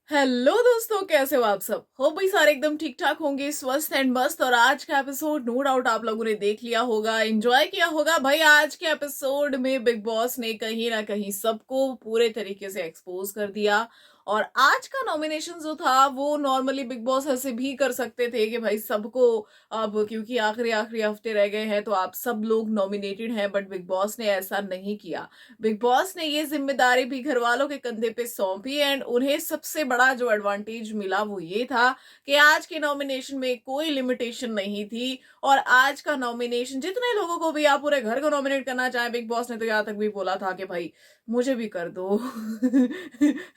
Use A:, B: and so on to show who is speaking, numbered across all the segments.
A: Hello दोस्तों, कैसे हो आप सब? हो भाई, सारे एकदम ठीक ठाक होंगे, स्वस्थ एंड मस्त। और आज का एपिसोड नो डाउट आप लोगों ने देख लिया होगा, एंजॉय किया होगा। भाई आज के एपिसोड में बिग बॉस ने कहीं ना कहीं सबको पूरे तरीके से एक्सपोज कर दिया। और आज का नॉमिनेशन जो था वो नॉर्मली बिग बॉस ऐसे भी कर सकते थे कि भाई सबको, अब क्योंकि आखिरी आखिरी हफ्ते रह गए हैं तो आप सब लोग नॉमिनेटेड हैं, बट बिग बॉस ने ऐसा नहीं किया। बिग बॉस ने ये जिम्मेदारी भी घर वालों के कंधे पे सौंपी एंड उन्हें सबसे बड़ा जो एडवांटेज मिला वो ये था कि आज के नॉमिनेशन में कोई लिमिटेशन नहीं थी। और आज का नॉमिनेशन जितने लोगों को भी आप पूरे घर को नॉमिनेट करना चाहे, बिग बॉस ने तो यहाँ तक भी बोला था कि भाई मुझे भी कर दो।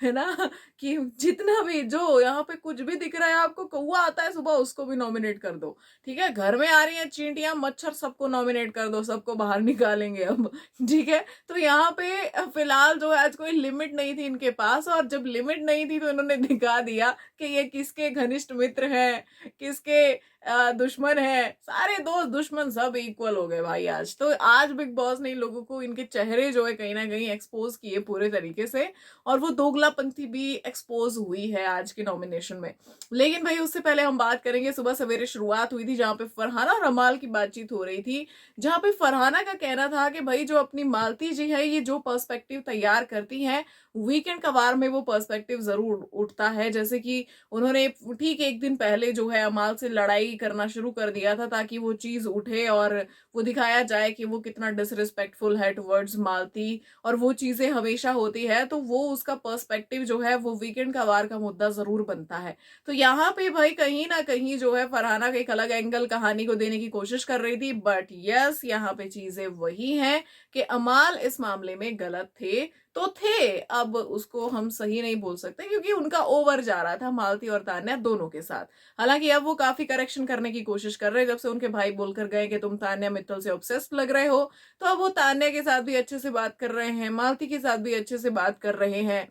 A: है ना? कि जितना भी जो यहाँ पे कुछ भी दिख रहा है, आपको कौवा आता है सुबह, उसको भी नॉमिनेट कर दो। ठीक है, घर में आ रही है चींटियां मच्छर, सबको नॉमिनेट कर दो, सबको बाहर निकालेंगे अब। ठीक है, तो यहाँ पे फिलहाल जो है आज कोई लिमिट नहीं थी इनके पास। और जब लिमिट नहीं थी तो इन्होंने दिखा दिया कि ये किसके घनिष्ठ मित्र हैं, किसके दुश्मन है। सारे दोस्त दुश्मन सब इक्वल हो गए भाई। आज तो आज बिग बॉस ने इन लोगों को इनके चेहरे जो है कहीं ना कहीं एक्सपोज किए पूरे तरीके से। और वो दोगलापंथी भी एक्सपोज हुई है आज के नॉमिनेशन में। लेकिन भाई उससे पहले हम बात करेंगे, सुबह सवेरे शुरुआत हुई थी जहां पे फरहाना और अमाल की बातचीत हो रही थी। जहां पे फरहाना का कहना था कि भाई जो अपनी मालती जी है, ये जो पर्सपेक्टिव तैयार करती हैं, वीकेंड का वार में वो पर्सपेक्टिव जरूर उठता है। जैसे कि उन्होंने ठीक एक दिन पहले जो है अमाल से लड़ाई करना शुरू कर दिया था ताकि वो चीज उठे और वो दिखाया जाए कि वो कितना डिसरिस्पेक्टफुल है टुवर्ड्स मालती। और वो चीजें हमेशा होती है, तो वो उसका पर्सपेक्टिव जो है वो वीकेंड का वार का मुद्दा जरूर बनता है। तो यहाँ पे भाई कहीं ना कहीं जो है फरहाना का एक अलग एंगल कहानी को देने की कोशिश कर रही थी। बट यस, यहाँ पे चीजें वही हैं कि अमाल इस मामले में गलत थे तो थे। अब उसको हम सही नहीं बोल सकते क्योंकि उनका ओवर जा रहा था मालती और तान्या दोनों के साथ। हालांकि अब वो काफी करेक्शन करने की कोशिश कर रहे हैं, जब से उनके भाई बोलकर गए कि तुम तान्या मित्तल से ऑब्सेस्ड लग रहे हो। तो अब वो तान्या के साथ भी अच्छे से बात कर रहे हैं, मालती के साथ भी अच्छे से बात कर रहे हैं,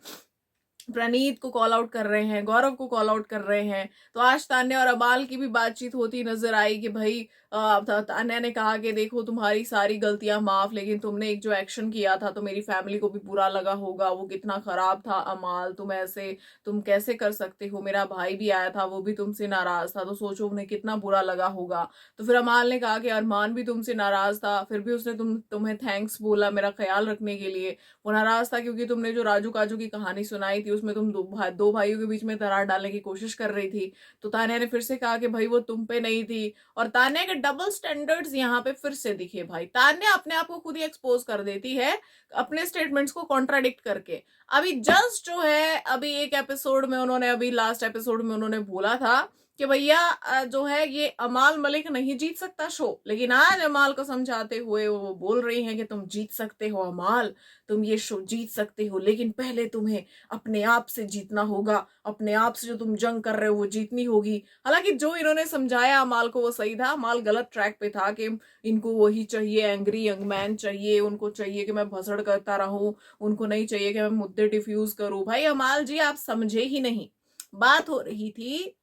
A: प्रणीत को कॉल आउट कर रहे हैं, गौरव को कॉल आउट कर रहे हैं। तो आज तान्या और अबाल की भी बातचीत होती नजर आई कि भाई तान्या ने कहा कि देखो तुम्हारी सारी गलतियां माफ, लेकिन तुमने एक जो एक्शन किया था तो मेरी फैमिली को भी बुरा लगा होगा, वो कितना खराब था। अमाल तुम ऐसे, तुम कैसे कर सकते हो? मेरा भाई भी आया था, वो भी तुमसे नाराज था, तो सोचो उन्हें कितना बुरा लगा होगा। तो फिर अमाल ने कहा कि अरमान भी तुमसे नाराज था, फिर भी उसने तुम्हें थैंक्स बोला मेरा ख्याल रखने के लिए। वो नाराज था क्योंकि तुमने जो राजू काजू की कहानी सुनाई थी उसमें तुम दो भाइयों के बीच में दरार डालने की कोशिश कर रही थी। तो तान्या ने फिर से कहा कि भाई वो तुम पे नहीं थी। और तान्या के डबल स्टैंडर्ड्स यहाँ पे फिर से दिखे भाई। तान्या अपने आप को खुद ही एक्सपोज कर देती है अपने स्टेटमेंट्स को कॉन्ट्राडिक्ट करके। अभी जस्ट जो है अभी एक एपिसोड में उन्होंने, अभी लास्ट एपिसोड में उन्होंने बोला था कि भैया जो है ये अमाल मलिक नहीं जीत सकता शो। लेकिन आज अमाल को समझाते हुए वो बोल रही हैं कि तुम जीत सकते हो अमाल, तुम ये शो जीत सकते हो, लेकिन पहले तुम्हें अपने आप से जीतना होगा। अपने आप से जो तुम जंग कर रहे हो वो जीतनी होगी। हालांकि जो इन्होंने समझाया अमाल को वो सही था। अमाल गलत ट्रैक पे था कि इनको वही चाहिए, एंग्री यंग मैन चाहिए, उनको चाहिए कि मैं भसड़ करता रहूं, उनको नहीं चाहिए कि मैं मुद्दे डिफ्यूज करूं। भाई अमाल जी आप समझे ही नहीं। बात हो रही थी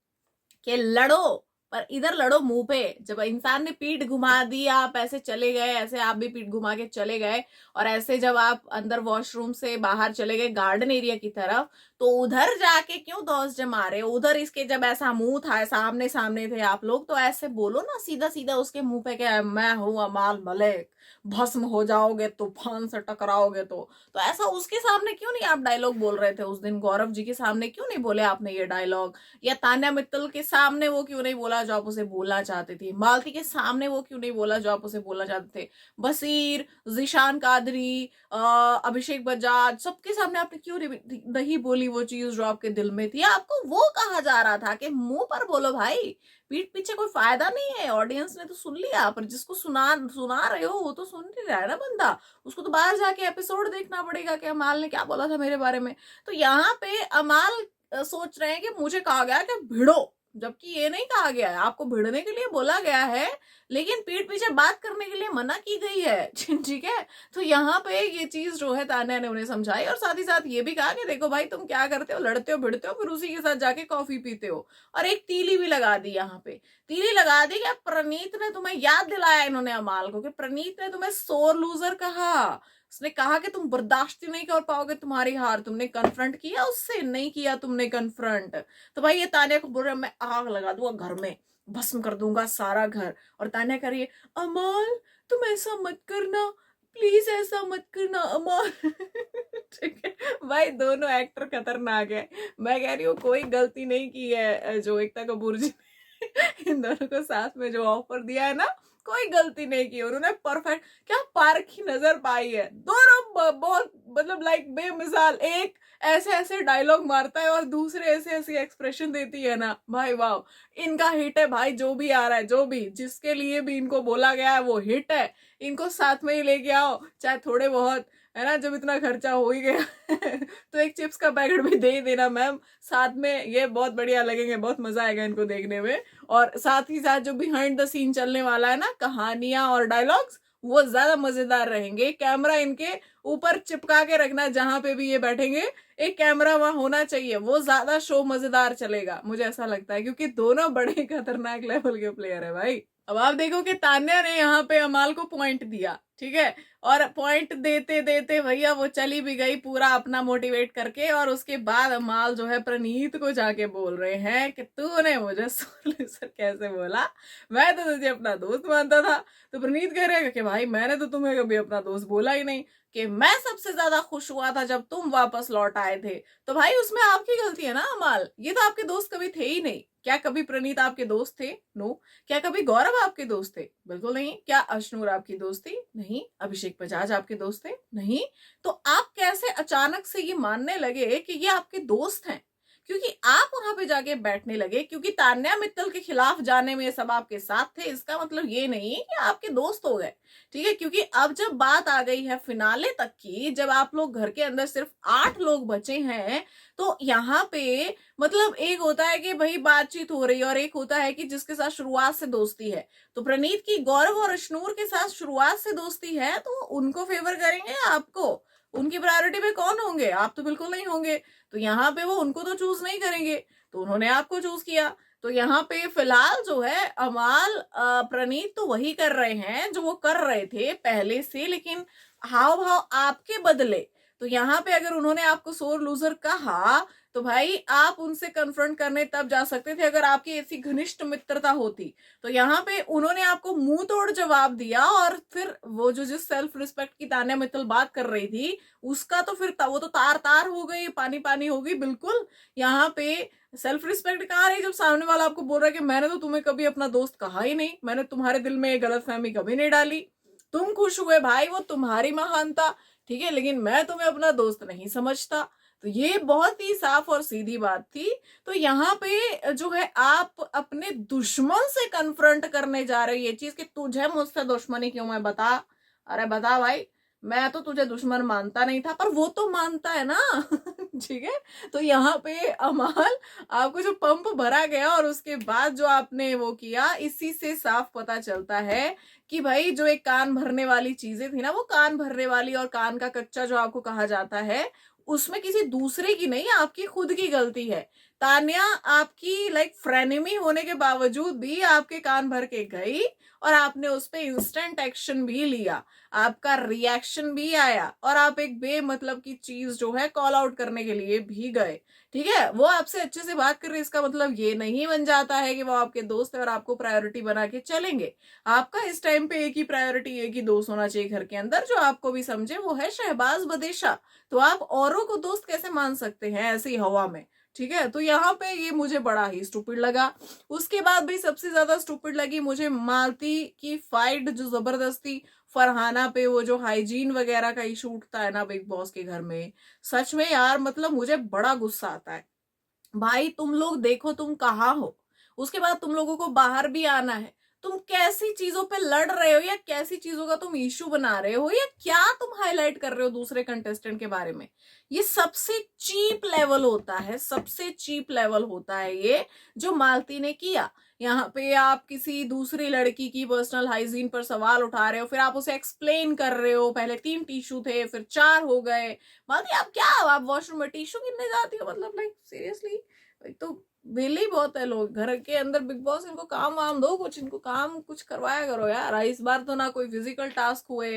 A: कि लड़ो, पर इधर लड़ो मुंह पे। जब इंसान ने पीठ घुमा दी, आप ऐसे चले गए, ऐसे आप भी पीठ घुमा के चले गए, और ऐसे जब आप अंदर वॉशरूम से बाहर चले गए गार्डन एरिया की तरफ, तो उधर जाके क्यों दोस्त जमा रहे हो? उधर इसके जब ऐसा मुंह था, सामने सामने थे आप लोग, तो ऐसे बोलो ना सीधा सीधा उसके मुंह पे कि मैं हूं अमाल मलिक, भस्म हो जाओगे तूफान से टकराओगे। तो ऐसा उसके सामने क्यों नहीं आप डायलॉग बोल रहे थे उस दिन? गौरव जी के सामने क्यों नहीं बोले आपने ये डायलॉग? या तान्या मित्तल के सामने वो क्यों नहीं बोला जो आप उसे बोलना चाहते थे? मालती के सामने वो क्यों नहीं बोला जो आप उसे बोलना चाहते थे? बसीर, जिशान कादरी, अभिषेक बजाज, सबके सामने आपने क्यों नहीं बोली वो चीज जो आपके दिल में थी? आपको वो कहा जा रहा था कि मुंह पर बोलो भाई, पीठ पीछे कोई फायदा नहीं है। ऑडियंस ने तो सुन लिया, पर जिसको सुना सुना रहे हो वो तो सुन नहीं रहा है ना बंदा। उसको तो बाहर जाके एपिसोड देखना पड़ेगा कि अमाल ने क्या बोला था मेरे बारे में। तो यहाँ पे अमाल सोच रहे हैं कि मुझे कहा गया कि भिड़ो, जबकि ये नहीं कहा गया है। आपको भिड़ने के लिए बोला गया है, लेकिन पीठ पीछे बात करने के लिए मना की गई है। ठीक है, तो यहाँ पे ये चीज जो है तान्या ने उन्हें समझाई, और साथ ही साथ ये भी कहा कि देखो भाई तुम क्या करते हो, लड़ते हो भिड़ते हो, फिर उसी के साथ जाके कॉफी पीते हो। और एक तीली भी लगा दी यहाँ पे, तीली लगा दी कि प्रणीत ने तुम्हें याद दिलाया, इन्होंने अमाल को, कि प्रणीत ने तुम्हें सोर लूजर कहा। उसने कहा कि तुम बर्दाश्त ही नहीं कर पाओगे तुम्हारी हार। तुमने कन्फ्रंट किया उससे? नहीं किया तुमने कन्फ्रंट। तो भाई ये तान्या को बोल रहा है मैं आग लगा दूंगा घर में, भस्म कर दूंगा सारा घर। और तान्या कह रही है अमाल तुम ऐसा मत करना, प्लीज ऐसा मत करना अमाल। ठीक है भाई, दोनों एक्टर खतरनाक है। मैं कह रही हूँ कोई गलती नहीं की है जो एकता कपूर जी ने इन दोनों को साथ में जो ऑफर दिया है ना, कोई गलती नहीं की। उन्होंने परफेक्ट क्या पार्क की नजर पाई है। दोनों बहुत मतलब लाइक बेमिसाल, एक ऐसे ऐसे डायलॉग मारता है और दूसरे ऐसे ऐसे एक्सप्रेशन देती है ना, भाई वाह इनका हिट है भाई। जो भी आ रहा है, जो भी जिसके लिए भी इनको बोला गया है वो हिट है। इनको साथ में ही लेके आओ, चाहे थोड़े बहुत, है ना, जब इतना खर्चा हो ही गया तो एक चिप्स का पैकेट भी दे ही देना मैम साथ में, ये बहुत बढ़िया लगेंगे, बहुत मजा आएगा इनको देखने में। और साथ ही साथ जो बिहाइंड द सीन चलने वाला है ना, कहानियां और डायलॉग्स, वो ज्यादा मजेदार रहेंगे। कैमरा इनके ऊपर चिपका के रखना, जहां पे भी ये बैठेंगे एक कैमरा वहां होना चाहिए, वो ज्यादा शो मजेदार चलेगा, मुझे ऐसा लगता है, क्योंकि दोनों बड़े खतरनाक लेवल के प्लेयर है भाई। अब आप देखो कि तान्या ने यहाँ पे अमाल को पॉइंट दिया, ठीक है, और पॉइंट देते देते भैया वो चली भी गई पूरा अपना मोटिवेट करके। और उसके बाद अमाल जो है प्रणीत को जाके बोल रहे हैं कि तूने मुझे सोल्यूशन कैसे बोला, मैं तो तुझे अपना दोस्त मानता था। तो प्रणीत कह रहे हैं कि भाई मैंने तो तुम्हें कभी अपना दोस्त बोला ही नहीं, कि मैं सबसे ज्यादा खुश हुआ था जब तुम वापस लौट आए थे। तो भाई उसमें आपकी गलती है ना अमाल, ये तो आपके दोस्त कभी थे ही नहीं। क्या कभी प्रणीत आपके दोस्त थे? नो। क्या कभी गौरव आपके दोस्त थे? बिल्कुल नहीं। क्या अश्नूर आपकी दोस्त थी? नहीं। अभिषेक बजाज आपके दोस्त थे? नहीं। तो आप कैसे अचानक से ये मानने लगे कि ये आपके दोस्त हैं? क्योंकि आप वहां पे जाके बैठने लगे, क्योंकि तान्या मित्तल के खिलाफ जाने में सब आपके साथ थे, इसका मतलब ये नहीं कि आपके दोस्त हो गए। ठीक है, क्योंकि अब जब बात आ गई है फिनाले तक की, जब आप लोग घर के अंदर सिर्फ 8 लोग बचे हैं, तो यहाँ पे मतलब एक होता है कि भाई बातचीत हो रही है, और एक होता है कि जिसके साथ शुरुआत से दोस्ती है। तो प्रणीत की गौरव और अश्नूर के साथ शुरुआत से दोस्ती है, तो उनको फेवर करेंगे आपको? उनकी प्रायोरिटी में कौन होंगे? आप तो बिल्कुल नहीं होंगे। तो यहाँ पे वो उनको तो चूज नहीं करेंगे, तो उन्होंने आपको चूज किया। तो यहाँ पे फिलहाल जो है अमाल प्रणीत तो वही कर रहे हैं जो वो कर रहे थे पहले से, लेकिन हाव भाव आपके बदले। तो यहाँ पे अगर उन्होंने आपको सोर लूजर कहा, तो भाई आप उनसे कन्फ्रंट करने तब जा सकते थे अगर आपकी ऐसी घनिष्ठ मित्रता होती। तो यहाँ पे उन्होंने आपको मुंह तोड़ जवाब दिया, और फिर वो जो जिस सेल्फ रिस्पेक्ट की तान्या मित्तल बात कर रही थी, उसका तो फिर वो तो तार तार हो गई, पानी पानी हो गई बिल्कुल। यहाँ पे सेल्फ रिस्पेक्ट कहाँ रही जब सामने वाला आपको बोल रहा है कि मैंने तो तुम्हें कभी अपना दोस्त कहा ही नहीं, मैंने तुम्हारे दिल में ये गलतफहमी कभी नहीं डाली। तुम खुश हुए भाई, वो तुम्हारी महानता, ठीक है, लेकिन मैं तुम्हें अपना दोस्त नहीं समझता। तो ये बहुत ही साफ और सीधी बात थी। तो यहाँ पे जो है आप अपने दुश्मन से कन्फ्रंट करने जा रहे हो ये चीज कि तुझे मुझसे दुश्मनी क्यों, मैं बता। अरे बता भाई, मैं तो तुझे दुश्मन मानता नहीं था, पर वो तो मानता है ना। ठीक है, तो यहाँ पे अमाल आपको जो पंप भरा गया और उसके बाद जो आपने वो किया, इसी से साफ पता चलता है कि भाई जो एक कान भरने वाली चीजें थी ना, वो कान भरने वाली और कान का कच्चा जो आपको कहा जाता है, उसमें किसी दूसरे की नहीं, आपकी खुद की गलती है। तान्या आपकी लाइक फ्रेनेमी होने के बावजूद भी आपके कान भर के गई, और आपने उस पर इंस्टेंट एक्शन भी लिया, आपका रिएक्शन भी आया, और आप एक बेमतलब की चीज जो है कॉल आउट करने के लिए भी गए। ठीक है, वो आपसे अच्छे से बात कर रहे, इसका मतलब ये नहीं बन जाता है कि वो आपके दोस्त है और आपको प्रायोरिटी बना के चलेंगे। आपका इस टाइम पे एक ही प्रायोरिटी, एक ही दोस्त होना चाहिए घर के अंदर जो आपको भी समझे, वो है शहबाज बदेशा। तो आप औरों को दोस्त कैसे मान सकते हैं ऐसी हवा में? ठीक है, तो यहाँ पे ये मुझे बड़ा ही स्टूपिड लगा। उसके बाद भी सबसे ज्यादा स्टूपिड लगी मुझे मालती की फाइट, जो जबरदस्ती फरहाना पे वो जो हाइजीन वगैरह का इशू उठता है ना बिग बॉस के घर में, सच में यार मतलब मुझे बड़ा गुस्सा आता है। भाई तुम लोग देखो तुम कहाँ हो, उसके बाद तुम लोगों को बाहर भी आना है। तुम कैसी चीजों पे लड़ रहे हो, या कैसी चीजों का तुम इशू बना रहे हो, या क्या तुम हाईलाइट कर रहे हो दूसरे कंटेस्टेंट के बारे में? ये सबसे चीप लेवल होता है, सबसे चीप लेवल होता है ये जो मालती ने किया। यहाँ पे आप किसी दूसरी लड़की की पर्सनल हाइजीन पर सवाल उठा रहे हो, फिर आप उसे एक्सप्लेन कर रहे हो, पहले 3 टिश्यू थे फिर 4 हो गए। मालती आप क्या, आप वॉशरूम में टिश्यू गिनने जाती हो? मतलब लाइक सीरियसली, भाई तो बिल ही बहुत है लोग घर के अंदर। बिग बॉस इनको काम वाम दो, कुछ इनको काम कुछ करवाया करो यार। इस बार तो ना कोई फिजिकल टास्क हुए,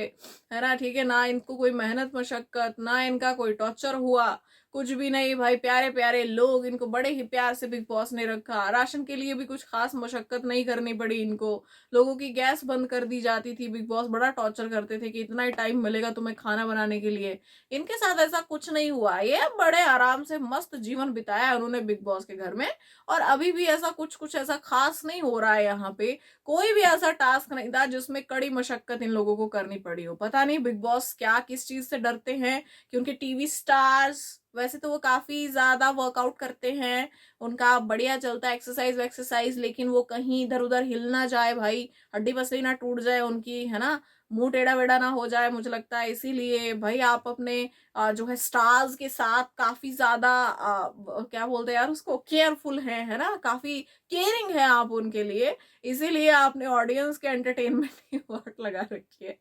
A: है ना, ठीक है, ना इनको कोई मेहनत मशक्कत, ना इनका कोई टॉर्चर हुआ, कुछ भी नहीं भाई। प्यारे प्यारे लोग, इनको बड़े ही प्यार से बिग बॉस ने रखा। राशन के लिए भी कुछ खास मशक्कत नहीं करनी पड़ी इनको। लोगों की गैस बंद कर दी जाती थी, बिग बॉस बड़ा टॉर्चर करते थे कि इतना ही टाइम मिलेगा तुम्हें खाना बनाने के लिए। इनके साथ ऐसा कुछ नहीं हुआ, ये बड़े आराम से मस्त जीवन बिताया उन्होंने बिग बॉस के घर में। और अभी भी ऐसा कुछ ऐसा खास नहीं हो रहा है यहाँ पे। कोई भी ऐसा टास्क नहीं था जिसमें कड़ी मशक्कत इन लोगों को करनी पड़ी हो। पता नहीं बिग बॉस क्या किस चीज से डरते हैं कि उनके टीवी स्टार्स, वैसे तो वो काफी ज्यादा वर्कआउट करते हैं, उनका बढ़िया चलता है एक्सरसाइज वैक्सरसाइज, लेकिन वो कहीं इधर उधर हिल ना जाए भाई, हड्डी पसली ना टूट जाए उनकी, है ना, मुंह टेढ़ा वेढ़ा ना हो जाए, मुझे लगता है। इसीलिए भाई आप अपने जो है स्टार्स के साथ काफी ज्यादा क्या बोलते हैं यार उसको, केयरफुल है ना, काफी केयरिंग है आप उनके लिए। इसीलिए आपने ऑडियंस के एंटरटेनमेंट की वाट लगा रखी है।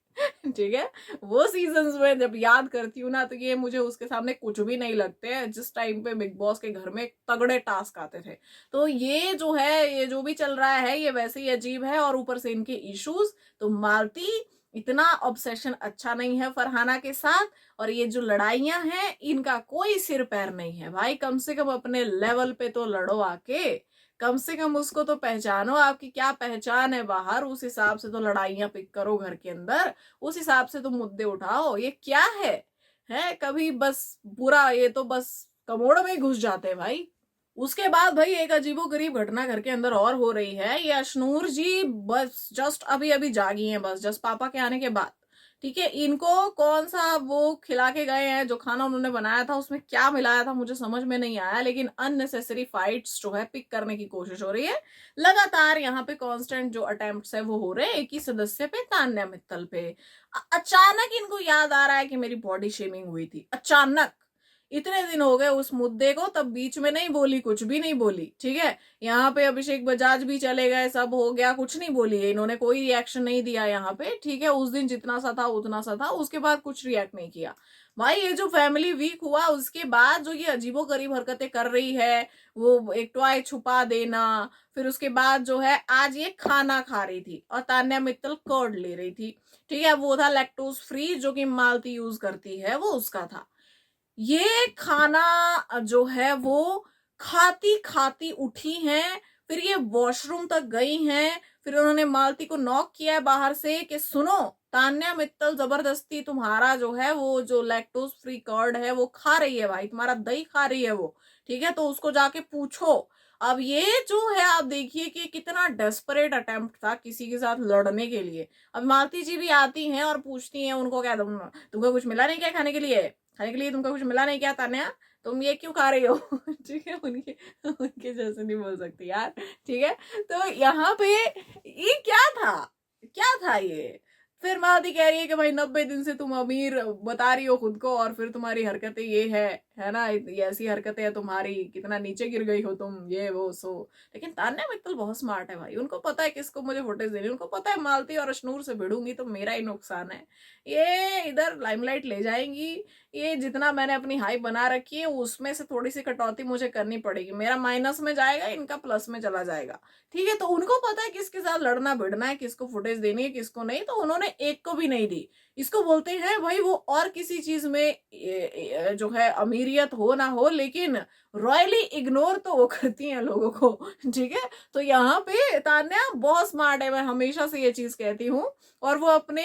A: ठीक है, वो सीजन्स में जब याद करती हूँ ना तो ये मुझे उसके सामने कुछ भी नहीं लगते हैं, जिस टाइम पे बिग बॉस के घर में तगड़े टास्क आते थे। तो ये जो है, ये जो भी चल रहा है ये वैसे ही अजीब है। और ऊपर से इनके इश्यूज, तो मालती इतना ऑब्सेशन अच्छा नहीं है फरहाना के साथ। और ये जो लड़ाइयां हैं इनका कोई सिर पैर नहीं है भाई। कम से कम अपने लेवल पे तो लड़ो आके, कम से कम उसको तो पहचानो, आपकी क्या पहचान है बाहर, उस हिसाब से तो लड़ाइयां पिक करो घर के अंदर, उस हिसाब से तो मुद्दे उठाओ। ये क्या है कभी बस बुरा, ये तो बस कमोड़ में ही घुस जाते हैं भाई। उसके बाद भाई एक अजीबोगरीब घटना घर के अंदर और हो रही है। ये अशनूर जी बस जस्ट अभी अभी जागी हैं, बस जस्ट पापा के आने के बाद। ठीक है, इनको कौन सा वो खिला के गए हैं, जो खाना उन्होंने बनाया था उसमें क्या मिलाया था मुझे समझ में नहीं आया, लेकिन अननेसेसरी फाइट्स जो है पिक करने की कोशिश हो रही है लगातार। यहाँ पे कांस्टेंट जो अटेम्प्ट्स है वो हो रहे हैं एक ही सदस्य पे, तान्या मित्तल पे। अचानक इनको याद आ रहा है कि मेरी बॉडी शेमिंग हुई थी, अचानक। इतने दिन हो गए उस मुद्दे को, तब बीच में नहीं बोली, कुछ भी नहीं बोली। ठीक है, यहाँ पे अभिषेक बजाज भी चले गए, सब हो गया, कुछ नहीं बोली है इन्होंने, कोई रिएक्शन नहीं दिया यहाँ पे। ठीक है, उस दिन जितना सा था उतना सा था, उसके बाद कुछ रिएक्ट नहीं किया। भाई ये जो फैमिली वीक हुआ उसके बाद जो ये अजीबो गरीब हरकतें कर रही है, वो एक टॉय छुपा देना, फिर उसके बाद जो है आज ये खाना खा रही थी और तान्या मित्तल कर्ड ले रही थी। ठीक है, वो था लैक्टोज फ्री जो कि मालती यूज करती है, वो उसका था। ये खाना जो है वो खाती खाती उठी हैं, फिर ये वॉशरूम तक गई हैं, फिर उन्होंने मालती को नॉक किया है बाहर से कि सुनो, तान्या मित्तल जबरदस्ती तुम्हारा जो है वो जो लैक्टोज फ्री कर्ड है वो खा रही है भाई, तुम्हारा दही खा रही है वो। ठीक है, तो उसको जाके पूछो। अब ये जो है आप देखिए कि कितना डेस्परेट अटेम्प्ट था किसी के साथ लड़ने के लिए। अब मालती जी भी आती हैं और पूछती हैं उनको, क्या तुमको कुछ मिला नहीं क्या खाने के लिए, खाने के लिए तुमको कुछ मिला नहीं क्या तान्या, तुम ये क्यों खा रही हो। ठीक है, उनके उनके जैसे नहीं बोल सकती यार। ठीक है, तो यहाँ पे ये क्या था ये। फिर मालती कह रही है कि भाई 90 दिन से तुम अमीर बता रही हो खुद को, और फिर तुम्हारी हरकतें ये है ना, ये ऐसी हरकतें है तुम्हारी, कितना नीचे गिर गई हो तुम, ये वो सो। लेकिन तान्या मित्तल बहुत स्मार्ट है भाई, उनको पता है किसको मुझे फुटेज देनी, उनको पता है मालती और अशनूर से भिड़ूंगी तो मेरा ही नुकसान है। ये इधर लाइमलाइट ले जाएंगी, ये जितना मैंने अपनी हाइप बना रखी है उसमें से थोड़ी सी कटौती मुझे करनी पड़ेगी, मेरा माइनस में जाएगा, इनका प्लस में चला जाएगा। ठीक है, तो उनको पता है किसके साथ लड़ना भिड़ना है, किसको फुटेज देनी है किसको नहीं, तो उन्होंने एक को भी नहीं दी। इसको बोलते हैं भाई वो और किसी चीज में जो है अमीरियत हो ना हो, लेकिन रॉयली इग्नोर तो वो करती हैं लोगों को। ठीक है, तो यहाँ पे तान्या बहुत स्मार्ट है, मैं हमेशा से ये चीज कहती हूँ। और वो अपने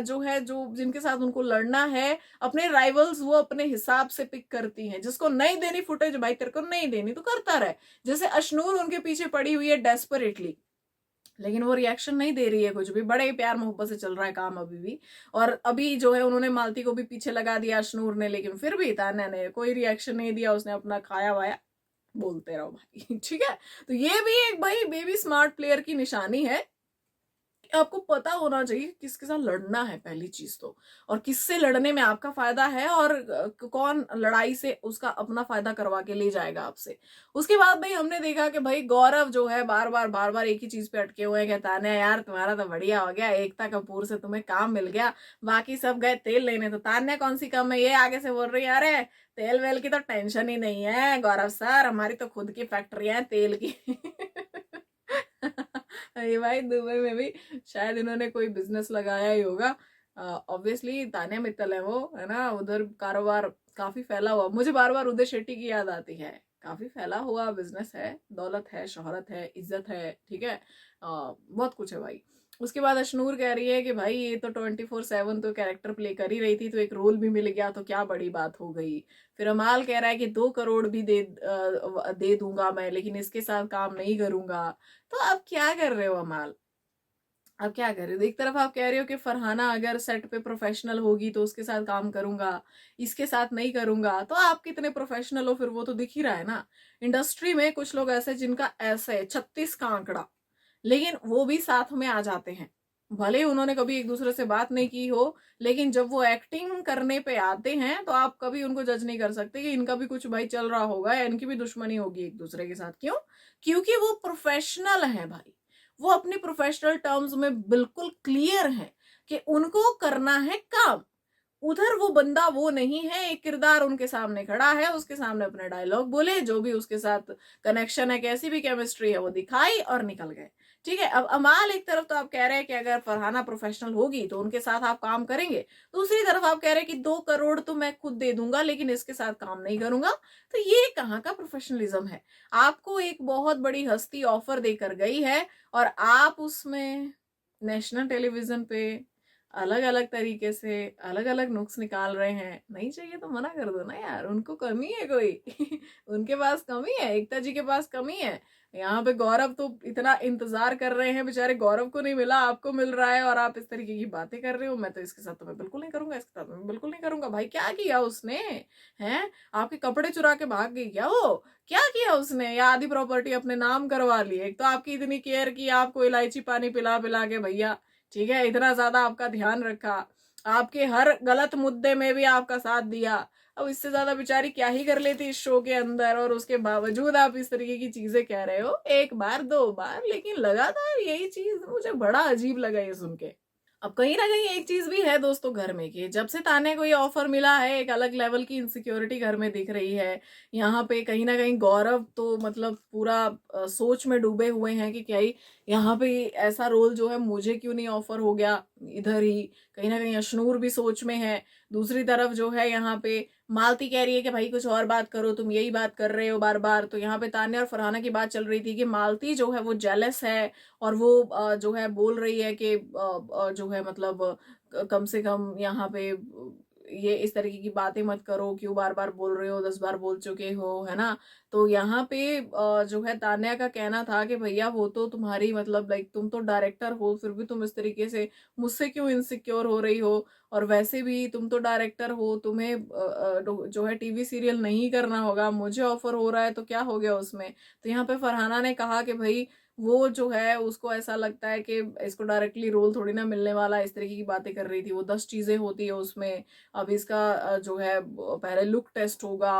A: जो है जो जिनके साथ उनको लड़ना है, अपने राइवल्स वो अपने हिसाब से पिक करती हैं। जिसको नहीं देनी फुटेज भाई, तेरे को नहीं देनी तो करता रहे। जैसे अशनूर उनके पीछे पड़ी हुई है डेस्परेटली, लेकिन वो रिएक्शन नहीं दे रही है कुछ भी, बड़े ही प्यार मोहब्बत से चल रहा है काम अभी भी। और अभी जो है उन्होंने मालती को भी पीछे लगा दिया अशनूर ने, लेकिन फिर भी तान्या ने कोई रिएक्शन नहीं दिया, उसने अपना खाया वाया, बोलते रहो भाई। ठीक है, तो ये भी एक भाई बेबी स्मार्ट प्लेयर की निशानी है आपको पता होना चाहिए किसके साथ लड़ना है पहली चीज तो, और किससे लड़ने में आपका फायदा है, और कौन लड़ाई से उसका अपना फायदा करवा के ले जाएगा आपसे। उसके बाद भाई हमने देखा कि भाई गौरव जो है बार बार एक ही चीज पे अटके हुए हैं। कहता है यार तुम्हारा तो बढ़िया हो गया, एकता कपूर से तुम्हें काम मिल गया, बाकी सब गए तेल लेने, तो तान्या कौन सी कम है। ये आगे से बोल रही है अरे तेल वेल की तो टेंशन ही नहीं है गौरव सर, हमारी तो खुद की फैक्ट्रियां हैं तेल की। ये भाई दुबई में भी शायद इन्होंने कोई बिजनेस लगाया ही होगा। ऑब्वियसली तान्या मित्तल है वो, है ना, उधर कारोबार काफी फैला हुआ। मुझे बार बार उदय शेट्टी की याद आती है, काफी फैला हुआ बिजनेस है, दौलत है, शोहरत है, इज्जत है, ठीक है, बहुत कुछ है भाई। उसके बाद अशनूर कह रही है कि भाई ये तो 24/7 तो कैरेक्टर प्ले कर ही रही थी, तो एक रोल भी मिल गया तो क्या बड़ी बात हो गई। फिर अमाल कह रहा है कि 2 करोड़ भी दे दूंगा मैं, लेकिन इसके साथ काम नहीं करूंगा। तो आप क्या कर रहे हो अमाल, आप क्या कर रहे हो। एक तरफ आप कह रहे हो कि फरहाना अगर सेट पे प्रोफेशनल होगी तो उसके साथ काम करूंगा, इसके साथ नहीं करूंगा, तो आप कितने प्रोफेशनल हो फिर वो तो दिख ही रहा है ना। इंडस्ट्री में कुछ लोग ऐसे जिनका ऐसे 36 का आंकड़ा, लेकिन वो भी साथ में आ जाते हैं, भले उन्होंने कभी एक दूसरे से बात नहीं की हो, लेकिन जब वो एक्टिंग करने पे आते हैं तो आप कभी उनको जज नहीं कर सकते कि इनका भी कुछ भाई चल रहा होगा या इनकी भी दुश्मनी होगी एक दूसरे के साथ। क्यों? क्योंकि वो प्रोफेशनल है भाई, वो अपनी प्रोफेशनल टर्म्स में बिल्कुल क्लियर है कि उनको करना है काम। उधर वो बंदा वो नहीं है, एक किरदार उनके सामने खड़ा है, उसके सामने अपने डायलॉग बोले, जो भी उसके साथ कनेक्शन है, कैसी भी केमिस्ट्री है वो दिखाई और निकल गए। ठीक है, अब अमाल एक तरफ तो आप कह रहे हैं कि अगर फरहाना प्रोफेशनल होगी तो उनके साथ आप काम करेंगे, दूसरी तरफ आप कह रहे हैं कि 2 करोड़ तो मैं खुद दे दूंगा लेकिन इसके साथ काम नहीं करूंगा। तो ये कहाँ का प्रोफेशनलिज्म है। आपको एक बहुत बड़ी हस्ती ऑफर देकर गई है और आप उसमें नेशनल टेलीविजन पे अलग अलग तरीके से अलग अलग नुक्स निकाल रहे हैं। नहीं चाहिए तो मना कर दो ना यार, उनको कमी है कोई। उनके पास कमी है, एकता जी के पास कमी है। यहाँ पे गौरव तो इतना इंतजार कर रहे हैं बेचारे, गौरव को नहीं मिला, आपको मिल रहा है और आप इस तरीके की बातें कर रहे हो। मैं तो इसके साथ तो मैं बिल्कुल नहीं करूंगा, इसके साथ मैं बिल्कुल नहीं करूंगा। भाई क्या किया उसने, हैं आपके कपड़े चुरा के भाग गई क्या वो, क्या किया उसने, या आधी प्रॉपर्टी अपने नाम करवा ली। एक तो आपकी इतनी केयर की, आपको इलायची पानी पिला पिला के भैया, ठीक है, इतना ज्यादा आपका ध्यान रखा, आपके हर गलत मुद्दे में भी आपका साथ दिया। अब इससे ज्यादा बेचारी क्या ही कर लेती इस शो के अंदर, और उसके बावजूद आप इस तरीके की चीजें कह रहे हो, एक बार दो बार, लेकिन लगातार यही चीज मुझे बड़ा अजीब लगा ये सुन के। अब कहीं ना कहीं एक चीज भी है दोस्तों घर में, कि जब से तान्या को ये ऑफर मिला है एक अलग लेवल की इनसिक्योरिटी घर में दिख रही है। यहाँ पे कहीं ना कहीं गौरव तो मतलब पूरा सोच में डूबे हुए हैं कि क्या ही यहाँ पे ऐसा रोल जो है मुझे क्यों नहीं ऑफर हो गया इधर ही। कहीं ना कहीं अशनूर भी सोच में है। दूसरी तरफ जो है यहाँ पे मालती कह रही है कि भाई कुछ और बात करो, तुम यही बात कर रहे हो बार बार। तो यहाँ पे तान्या और फरहाना की बात चल रही थी कि मालती जो है वो जेलस है, और वो जो है बोल रही है कि जो है मतलब कम से कम यहाँ पे ये इस तरीके की बातें मत करो, क्यों बार बार बोल रहे हो, 10 बार बोल चुके हो, है ना। तो यहाँ पे जो है तान्या का कहना था कि भैया वो तो तुम्हारी मतलब लाइक तुम तो डायरेक्टर हो, फिर भी तुम इस तरीके से मुझसे क्यों इनसिक्योर हो रही हो, और वैसे भी तुम तो डायरेक्टर हो, तुम्हें जो है टीवी सीरियल नहीं करना होगा, मुझे ऑफर हो रहा है तो क्या हो गया उसमें। तो यहाँ पे फरहाना ने कहा कि भाई वो जो है उसको ऐसा लगता है कि इसको डायरेक्टली रोल थोड़ी ना मिलने वाला, इस तरीके की बातें कर रही थी वो। 10 चीजें होती है उसमें। अब इसका जो है पहले लुक टेस्ट होगा,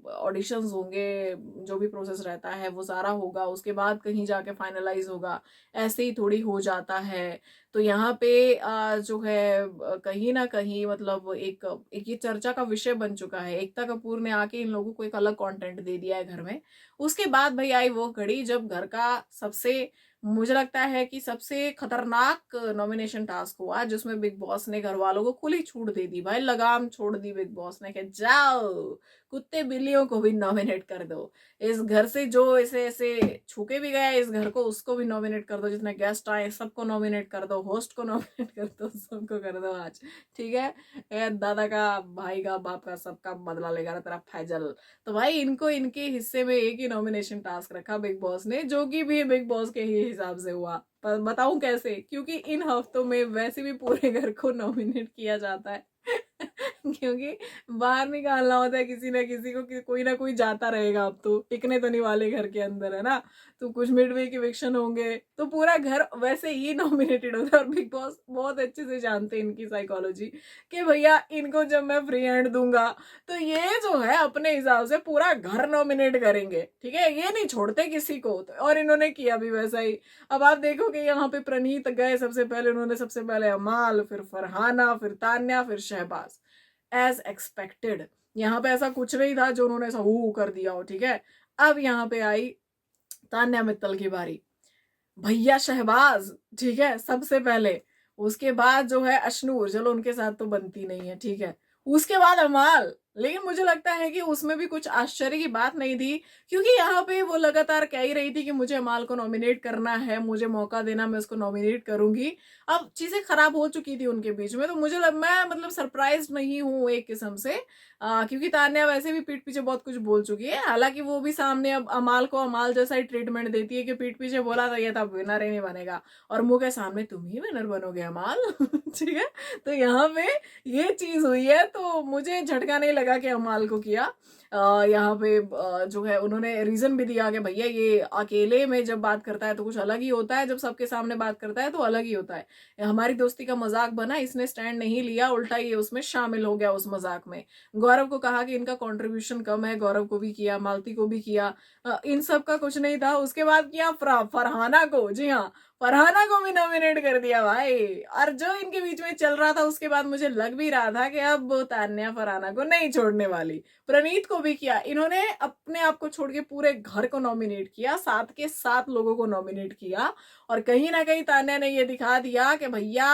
A: ऑडिशंस होंगे, जो भी प्रोसेस रहता है वो सारा होगा, उसके बाद कहीं जाके फाइनलाइज होगा, ऐसे ही थोड़ी हो जाता है। तो यहाँ पे जो है कहीं ना कहीं मतलब एक ये चर्चा का विषय बन चुका है। एकता कपूर ने आके इन लोगों को एक अलग कंटेंट दे दिया है घर में। उसके बाद भाई आई वो घड़ी जब घर का सबसे, मुझे लगता है कि सबसे खतरनाक नॉमिनेशन टास्क हुआ, जिसमें बिग बॉस ने घर वालों को खुली छूट दे दी भाई, लगाम छोड़ दी बिग बॉस ने कि जाओ कुत्ते बिल्लियों को भी नॉमिनेट कर दो, इस घर से जो ऐसे ऐसे छूके भी गया इस घर को उसको भी नॉमिनेट कर दो, जितने गेस्ट आए सबको नॉमिनेट कर दो, होस्ट को नॉमिनेट कर दो, सबको कर दो आज। ठीक है, दादा का, भाई का, बाप का, सबका बदला लेगा ना तेरा फैजल। तो भाई इनको इनके हिस्से में एक ही नॉमिनेशन टास्क रखा बिग बॉस ने, जो कि भी बिग बॉस के ही हिसाब से हुआ। पर बताऊं कैसे, क्योंकि इन हफ्तों में वैसे भी पूरे घर को नॉमिनेट किया जाता है। क्योंकि बाहर निकालना होता है किसी ना किसी को, कि कोई ना कोई जाता रहेगा, अब तो टिकने तो नहीं वाले घर के अंदर, है ना। तो कुछ मिडवे के इविक्शन होंगे तो पूरा घर वैसे ही नॉमिनेटेड होता है। और बिग बॉस बहुत अच्छे से जानते हैं इनकी साइकोलॉजी, कि भैया इनको जब मैं फ्री हैंड दूंगा तो ये जो है अपने हिसाब से पूरा घर नॉमिनेट करेंगे, ठीक है, ये नहीं छोड़ते किसी को। तो और इन्होंने किया भी वैसा ही। अब आप देखोगे यहाँ पे प्रणीत गए सबसे पहले, उन्होंने सबसे पहले अमाल, फिर फरहाना, फिर तान्या, फिर शहबाज, एज एक्सपेक्टेड। यहाँ पे ऐसा कुछ नहीं था जो उन्होंने ऐसा वो कर दिया हो, ठीक है। अब यहाँ पे आई तान्या मित्तल की बारी। भैया शहबाज, ठीक है, सबसे पहले। उसके बाद जो है अशनूर, चलो उनके साथ तो बनती नहीं है, ठीक है। उसके बाद अमाल। लेकिन मुझे लगता है कि उसमें भी कुछ आश्चर्य की बात नहीं थी, क्योंकि यहाँ पे वो लगातार कह ही रही थी कि मुझे अमाल को नॉमिनेट करना है, मुझे मौका देना, मैं उसको नॉमिनेट करूंगी। अब चीजें खराब हो चुकी थी उनके बीच में, तो मैं मतलब सरप्राइज नहीं हूँ एक किस्म से, क्योंकि तान्या वैसे भी पीठ पीछे बहुत कुछ बोल चुकी है। हालांकि वो भी सामने अब अमाल को अमाल जैसा ही ट्रीटमेंट देती है कि पीठ पीछे बोला था ये था विनर ही नहीं बनेगा, और मुंह के सामने तुम ही विनर बनोगे अमाल। ठीक है। तो यहाँ पे ये चीज हुई है, तो मुझे झटका नहीं लगा कि अमाल को किया। यहाँ पे जो है उन्होंने रीजन भी दिया कि भैया ये अकेले में जब बात करता है तो कुछ अलग ही होता है, जब सबके सामने बात करता है तो अलग ही होता है। हमारी दोस्ती का मजाक बना, इसने स्टैंड नहीं लिया, उल्टा ये उसमें शामिल हो गया उस मजाक में। गौरव को कहा कि इनका कंट्रीब्यूशन कम है, गौरव को भी किया, मालती को भी किया, इन सब का कुछ नहीं था। उसके बाद किया फरहाना को, जी हाँ, फरहाना को भी नॉमिनेट कर दिया भाई। और जो इनके बीच में चल रहा था उसके बाद मुझे लग भी रहा था कि अब तान्या फरहाना को नहीं छोड़ने वाली। प्रणीत को भी किया, इन्होंने अपने आप को छोड़ के पूरे घर को नॉमिनेट किया, 7 के 7 लोगों को नॉमिनेट किया। और कहीं ना कहीं तान्या ने ये दिखा दिया कि भैया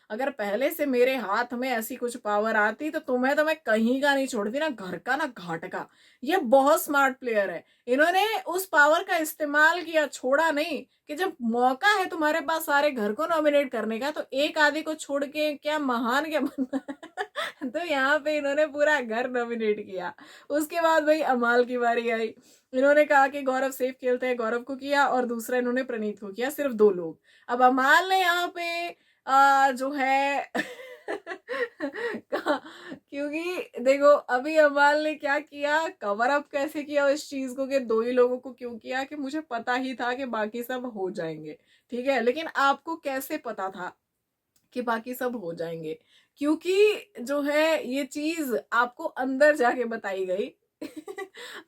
A: अगर पहले से मेरे हाथ में ऐसी कुछ पावर आती तो तुम्हें तो मैं कहीं का नहीं छोड़ती, ना घर का ना घाट का। ये बहुत स्मार्ट प्लेयर है। इन्होंने उस पावर का इस्तेमाल किया, छोड़ा नहीं, कि जब मौका है तुम्हारे पास सारे घर को नॉमिनेट करने का तो एक आधे को छोड़ के क्या महान क्या बनना है। तो यहाँ पे इन्होंने पूरा घर नॉमिनेट किया। उसके बाद भाई अमाल की बारी आई। इन्होंने कहा कि गौरव सेफ खेलते हैं, गौरव को किया, और दूसरा इन्होंने प्रणीत को किया, सिर्फ 2 लोग। अब अमाल ने यहाँ पे जो है क्योंकि देखो अभी अमाल ने क्या किया, कवर अप कैसे किया इस चीज को कि 2 ही लोगों को क्यों किया, कि मुझे पता ही था कि बाकी सब हो जाएंगे, ठीक है। लेकिन आपको कैसे पता था कि बाकी सब हो जाएंगे? क्योंकि जो है ये चीज आपको अंदर जाके बताई गई।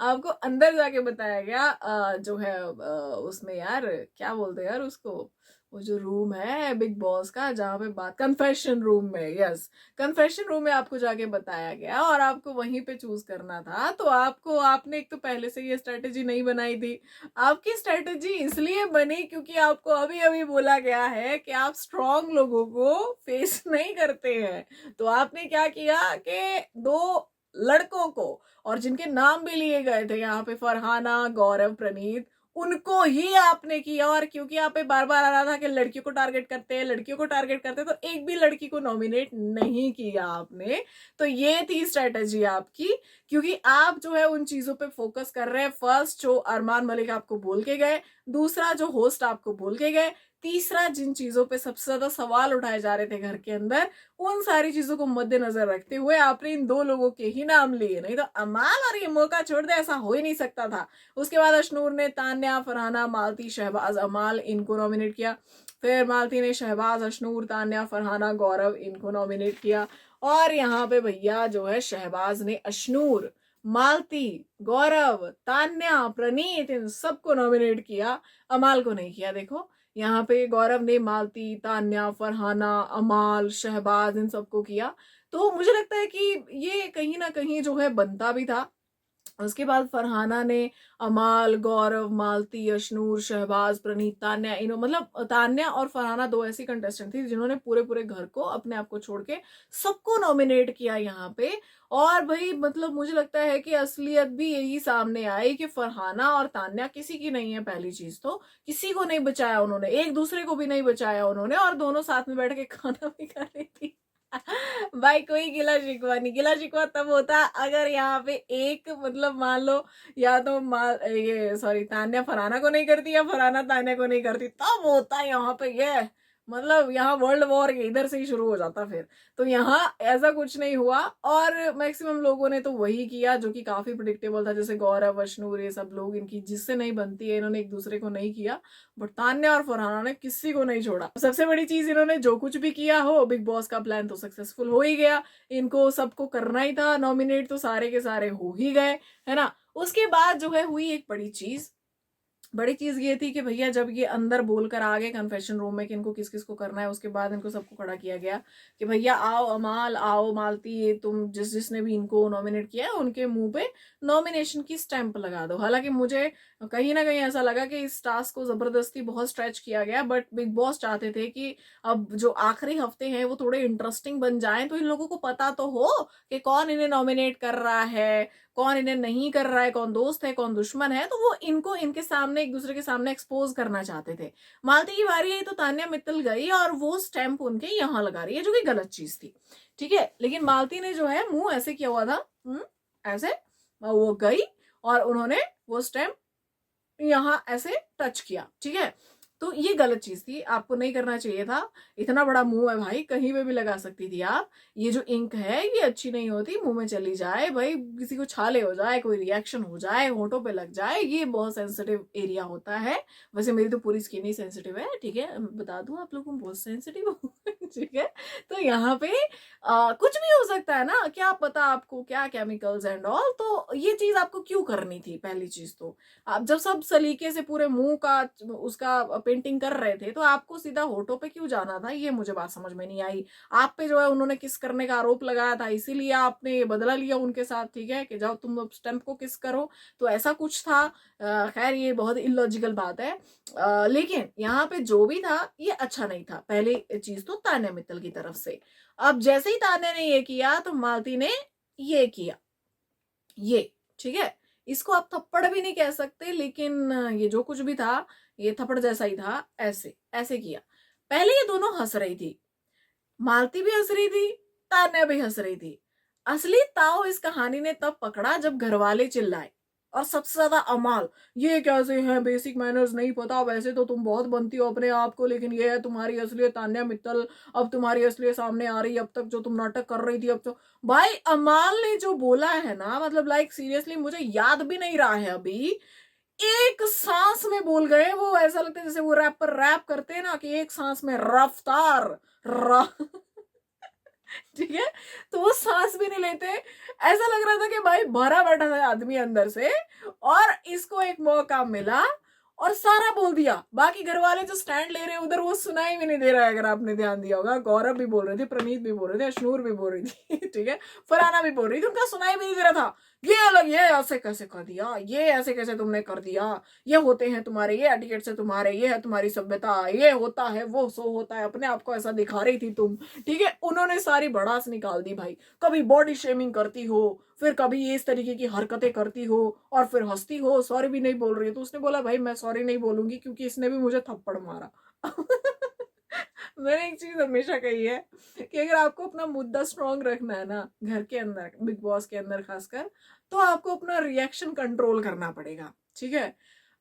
A: आपको अंदर जाके बताया गया, जो है उसमें यार क्या बोलते हैं यार उसको, वो जो रूम है बिग बॉस का जहाँ पे बात, कन्फेशन रूम में, यस, कन्फेशन रूम में आपको जाके बताया गया और आपको वहीं पे चूज करना था। तो आपने एक तो पहले से ये स्ट्रेटेजी नहीं बनाई थी। आपकी स्ट्रेटेजी इसलिए बनी क्योंकि आपको अभी अभी बोला गया है कि आप स्ट्रॉन्ग लोगों को फेस नहीं करते हैं। तो आपने क्या किया कि 2 लड़कों को, और जिनके नाम भी लिए गए थे यहाँ पे, फरहाना, गौरव, प्रणीत, उनको ही आपने किया। और क्योंकि यहाँ पे बार बार आ रहा था कि लड़कियों को टारगेट करते हैं, लड़कियों को टारगेट करते हैं, तो एक भी लड़की को नॉमिनेट नहीं किया आपने। तो ये थी स्ट्रेटेजी आपकी, क्योंकि आप जो है उन चीजों पे फोकस कर रहे हैं। फर्स्ट जो अरमान मलिक आपको बोल के गए, दूसरा जो होस्ट आपको बोल के गए, तीसरा जिन चीजों पे सबसे ज्यादा सवाल उठाए जा रहे थे घर के अंदर, उन सारी चीजों को मद्देनजर रखते हुए आपने इन 2 लोगों के ही नाम लिए। नहीं तो अमाल और ये मौका छोड़ दे, ऐसा हो ही नहीं सकता था। उसके बाद अशनूर ने तान्या, फरहाना, मालती, शहबाज, अमाल इनको नॉमिनेट किया। फिर मालती ने शहबाज, अशनूर, तान्या, फरहाना, गौरव इनको नॉमिनेट किया। और यहाँ पे भैया जो है शहबाज ने अशनूर, मालती, गौरव, तान्या, प्रणीत इन सबको नॉमिनेट किया, अमाल को नहीं किया। देखो यहाँ पे गौरव ने मालती, तान्या, फरहाना, अमाल, शहबाज इन सबको किया। तो मुझे लगता है कि ये कहीं ना कहीं जो है बनता भी था। उसके बाद फरहाना ने अमाल, गौरव, मालती, अशनूर, शहबाज, प्रणीत, तान्या, इन्हों मतलब तान्या और फरहाना 2 ऐसी कंटेस्टेंट थी जिन्होंने पूरे पूरे घर को अपने आप को छोड़ के सबको नॉमिनेट किया यहाँ पे। और भाई मतलब मुझे लगता है कि असलियत भी यही सामने आई कि फरहाना और तान्या किसी की नहीं है। पहली चीज तो किसी को नहीं बचाया उन्होंने, एक दूसरे को भी नहीं बचाया उन्होंने, और दोनों साथ में बैठ के खाना भी खा रही थी। भाई कोई गिला शिकवा नहीं, गिला शिकवा तब होता अगर यहाँ पे एक मतलब मान लो, या तो ये सॉरी तान्या फरहाना को नहीं करती या फरहाना तान्या को नहीं करती, तब होता यहाँ पे ये मतलब यहाँ वर्ल्ड वॉर इधर से ही शुरू हो जाता फिर। तो यहाँ ऐसा कुछ नहीं हुआ और मैक्सिमम लोगों ने तो वही किया जो कि काफी प्रिडिक्टेबल था, जैसे गौरव, अश्नूर, ये सब लोग, इनकी जिससे नहीं बनती है इन्होंने एक दूसरे को नहीं किया। बट तान्या और फरहाना ने किसी को नहीं छोड़ा। सबसे बड़ी चीज, इन्होंने जो कुछ भी किया हो, बिग बॉस का प्लान तो सक्सेसफुल हो ही गया। इनको सबको करना ही था नॉमिनेट, तो सारे के सारे हो ही गए, है ना। उसके बाद जो है हुई एक बड़ी चीज ये थी कि भैया जब ये अंदर बोलकर आ गए कन्फेशन रूम में कि इनको किस किस को करना है, उसके बाद इनको सबको खड़ा किया गया कि भैया आओ अमाल, आओ मालती, ये तुम जिसने भी इनको नॉमिनेट किया है उनके मुंह पे नॉमिनेशन की स्टैंप लगा दो। हालांकि मुझे कहीं ना कहीं ऐसा लगा कि इस टास्क को जबरदस्ती बहुत स्ट्रेच किया गया, बट बिग बॉस चाहते थे कि अब जो आखिरी हफ्ते हैं वो थोड़े इंटरेस्टिंग बन जाए, तो इन लोगों को पता तो हो कि कौन इन्हें नॉमिनेट कर रहा है, कौन इन्हें नहीं कर रहा है, कौन दोस्त है कौन दुश्मन है। तो वो इनको इनके सामने, एक दूसरे के सामने एक्सपोज करना चाहते थे। मालती की बारी आई तो तान्या मित्तल गई और वो स्टैंप उनके यहाँ लगा रही है, जो कि गलत चीज थी, ठीक है। लेकिन मालती ने जो है मुंह ऐसे किया हुआ था, ऐसे वो गई और उन्होंने वो स्टैंप यहाँ ऐसे टच किया, ठीक है। तो ये गलत चीज थी, आपको नहीं करना चाहिए था। इतना बड़ा मुंह है भाई, कहीं पे भी लगा सकती थी आप। ये जो इंक है ये अच्छी नहीं होती, मुंह में चली जाए भाई, किसी को छाले हो जाए, कोई रिएक्शन हो जाए, होंठों पे लग जाए, ये बहुत सेंसिटिव एरिया होता है। वैसे मेरी तो पूरी स्किन ही सेंसिटिव है, ठीक है, बता दूं आप लोगों को, बहुत सेंसिटिव हूँ ठीक है। तो यहाँ पे कुछ भी हो सकता है ना, क्या पता आपको क्या केमिकल्स एंड ऑल। तो ये चीज आपको क्यों करनी थी? पहली चीज तो आप जब सब सलीके से पूरे मुंह का उसका पेंटिंग कर रहे थे, तो आपको सीधा होठों पे क्यों जाना था? ये मुझे बात समझ में नहीं आई। आप पे जो है उन्होंने किस करने का आरोप लगाया था, इसीलिए आपने ये बदला लिया उनके साथ, ठीक है, कि जब तुम स्टैंप को किस करो, तो ऐसा कुछ था। खैर ये बहुत इलॉजिकल बात है, लेकिन यहाँ पे जो भी था ये अच्छा नहीं था। पहली चीज तो तान्या मित्तल की तरफ से। अब जैसे ही तान्या ने ये किया तो मालती ने ये किया, ये, ठीक है। इसको आप थप्पड़ भी नहीं कह सकते, लेकिन ये जो कुछ भी था ये थप्पड़ जैसा ही था। ऐसे ऐसे किया। पहले ये दोनों हंस रही थी, मालती भी हंस रही थी, तान्या भी हंस रही थी। असली ताव इस कहानी ने तब पकड़ा जब घरवाले चिल्लाए, और सबसे ज्यादा अमाल, ये कैसे हैं, बेसिक मैनर्स नहीं पता, वैसे तो तुम बहुत बनती हो अपने आप को, लेकिन ये है तुम्हारी असलियत तान्या मित्तल, अब तुम्हारी असलियत सामने आ रही है, अब तक जो तुम नाटक कर रही थी अब तो। भाई अमाल ने जो बोला है ना, मतलब लाइक सीरियसली मुझे याद भी नहीं रहा है अभी, एक सांस में बोल गए वो। ऐसा लगता है जैसे वो रैप पर रैप करते हैं ना, कि एक सांस में रफ्तार ठीक है। तो वो सांस भी नहीं लेते, ऐसा लग रहा था कि भाई भरा बैठा था आदमी अंदर से, और इसको एक मौका मिला और सारा बोल दिया। बाकी घर वाले जो स्टैंड ले रहे हैं उधर, वो सुनाई भी नहीं दे रहा है। अगर आपने ध्यान दिया होगा, गौरव भी बोल रहे थे, प्रणीत भी बोल रहे थे, अश्नूर भी बोल रही थी ठीक है, फरहाना भी बोल रही थी, उनका सुनाई भी नहीं दे रहा था। ये अलग, ये ऐसे कैसे कर दिया, ये ऐसे कैसे तुमने कर दिया, ये होते हैं तुम्हारे, ये एटिकेट से तुम्हारे, ये है तुम्हारी सभ्यता, ये होता है, वो सो होता है, अपने आप को ऐसा दिखा रही थी तुम, ठीक है। उन्होंने सारी भड़ास निकाल दी भाई। कभी बॉडी शेमिंग करती हो, फिर कभी ये इस तरीके की हरकतें करती हो, और फिर हंसती हो, सॉरी भी नहीं बोल रही है। तो उसने बोला भाई मैं सॉरी नहीं बोलूंगी, क्योंकि इसने भी मुझे थप्पड़ मारा मैंने एक चीज हमेशा कही है कि अगर आपको अपना मुद्दा स्ट्रांग रखना है ना, घर के अंदर, बिग बॉस के अंदर खासकर, तो आपको अपना रिएक्शन कंट्रोल करना पड़ेगा, ठीक है।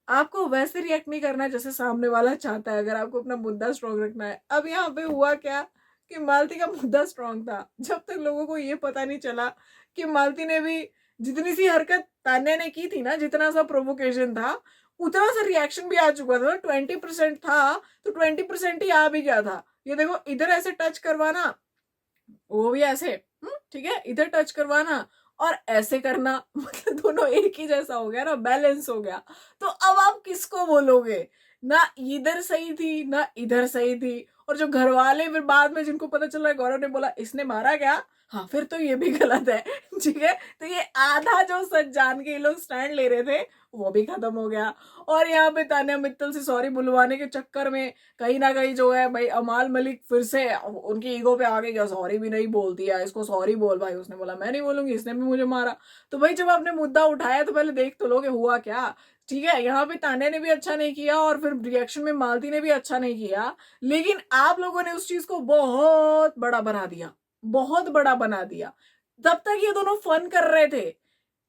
A: आपको वैसे रिएक्ट नहीं करना है जैसे सामने वाला चाहता है, अगर आपको अपना मुद्दा स्ट्रांग रखना है। अब यहाँ पे हुआ क्या कि मालती का मुद्दा स्ट्रांग था, जब तक लोगों को ये पता नहीं चला कि मालती ने भी जितनी सी हरकत तान्या ने की थी ना, जितना सा प्रोवोकेशन था, उतना सा रिएक्शन भी आ चुका था। 20% था तो 20% ही आ भी गया था। ये देखो, इधर ऐसे टच करवाना, वो भी ऐसे, ठीक है, इधर टच करवाना और ऐसे करना मतलब दोनों एक ही जैसा हो गया ना, बैलेंस हो गया। तो अब आप किसको बोलोगे? ना इधर सही थी ना इधर सही थी। और जो घर वाले फिर बाद में जिनको पता चल रहा है, गौरव ने बोला इसने मारा क्या, हाँ फिर तो ये भी गलत है ठीक है। तो ये आधा जो सच जान के ये लोग स्टैंड ले रहे थे, वो भी खत्म हो गया। और यहाँ पे तान्या मित्तल से सॉरी बुलवाने के चक्कर में कहीं ना कहीं जो है भाई, अमाल मलिक फिर से उनकी ईगो पे आगे गया, सॉरी भी नहीं बोलती है, इसको सॉरी बोल भाई। उसने बोला मैं नहीं बोलूंगी, इसने भी मुझे मारा। तो भाई जब आपने मुद्दा उठाया तो पहले देख तो लोगे हुआ क्या, ठीक है। यहाँ पे तान्या ने भी अच्छा नहीं किया और फिर रिएक्शन में मालती ने भी अच्छा नहीं किया, लेकिन आप लोगों ने उस चीज को बहुत बड़ा बना दिया, बहुत बड़ा बना दिया। तब तक ये दोनों फन कर रहे थे,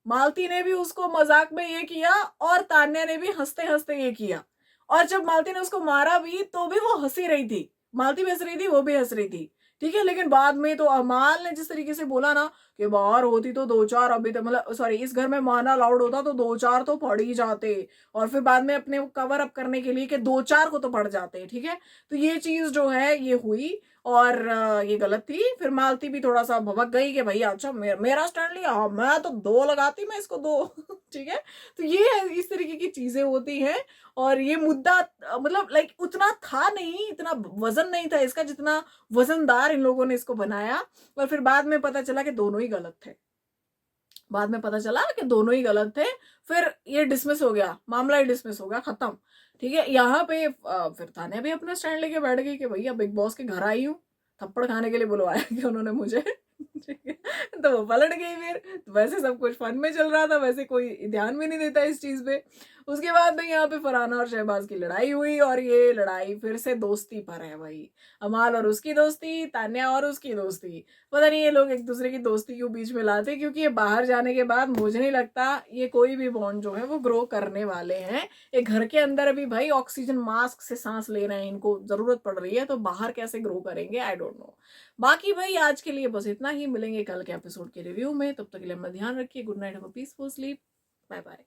A: मालती ने भी उसको मजाक में ये किया और तान्या ने भी हंसते हंसते ये किया। और जब मालती ने उसको मारा भी तो भी वो हंसी रही थी, मालती भी हंस रही थी, वो भी हंस रही थी, ठीक है। लेकिन बाद में तो अमाल ने जिस तरीके से बोला ना कि बाहर होती तो दो चार अभी तक, मतलब सॉरी, इस घर में माना अलाउड होता तो दो चार तो पड़ ही जाते, और फिर बाद में अपने कवर अप करने के लिए कि दो चार को तो पड़ जाते, ठीक है। तो ये चीज जो है ये हुई, और ये गलत थी। फिर मालती भी थोड़ा सा भड़क गई कि भैया अच्छा मेरा स्टैंड लिया, हाँ, मैं तो दो लगाती, मैं इसको दो ठीक है। तो ये इस तरीके की चीजें होती हैं। और ये मुद्दा मतलब लाइक उतना था नहीं, इतना वजन नहीं था इसका जितना वजनदार इन लोगों ने इसको बनाया। और फिर बाद में पता चला कि दोनों ही गलत थे, बाद में पता चला कि दोनों ही गलत थे। फिर ये डिसमिस हो गया, मामला ही डिसमिस हो गया, खत्म, ठीक है। यहाँ पे फिर तान्या भी अपना स्टैंड लेके बैठ गई कि भैया बिग बॉस के घर आई हूँ, थप्पड़ खाने के लिए बुलवाया कि उन्होंने मुझे ठीक है। तो वो पलट गई। फिर वैसे सब कुछ फन में चल रहा था, वैसे कोई ध्यान भी नहीं देता इस चीज पे। उसके बाद में यहाँ पे फरहाना और शहबाज की लड़ाई हुई, और ये लड़ाई फिर से दोस्ती पर है भाई। अमाल और उसकी दोस्ती, तान्या और उसकी दोस्ती। पता नहीं ये लोग एक दूसरे की दोस्ती क्यों बीच में लाते, क्योंकि ये बाहर जाने के बाद मुझे नहीं लगता ये कोई भी बॉन्ड जो है वो ग्रो करने वाले हैं। ये घर के अंदर अभी भाई ऑक्सीजन मास्क से सांस ले रहे हैं, इनको जरूरत पड़ रही है, तो बाहर कैसे ग्रो करेंगे, आई डोंट नो। बाकी भाई आज के लिए बस इतना ही, मिलेंगे कल के एपिसोड के रिव्यू में, तब तक के लिए अपना ध्यान रखिए। Good night, have a peaceful sleep, bye bye.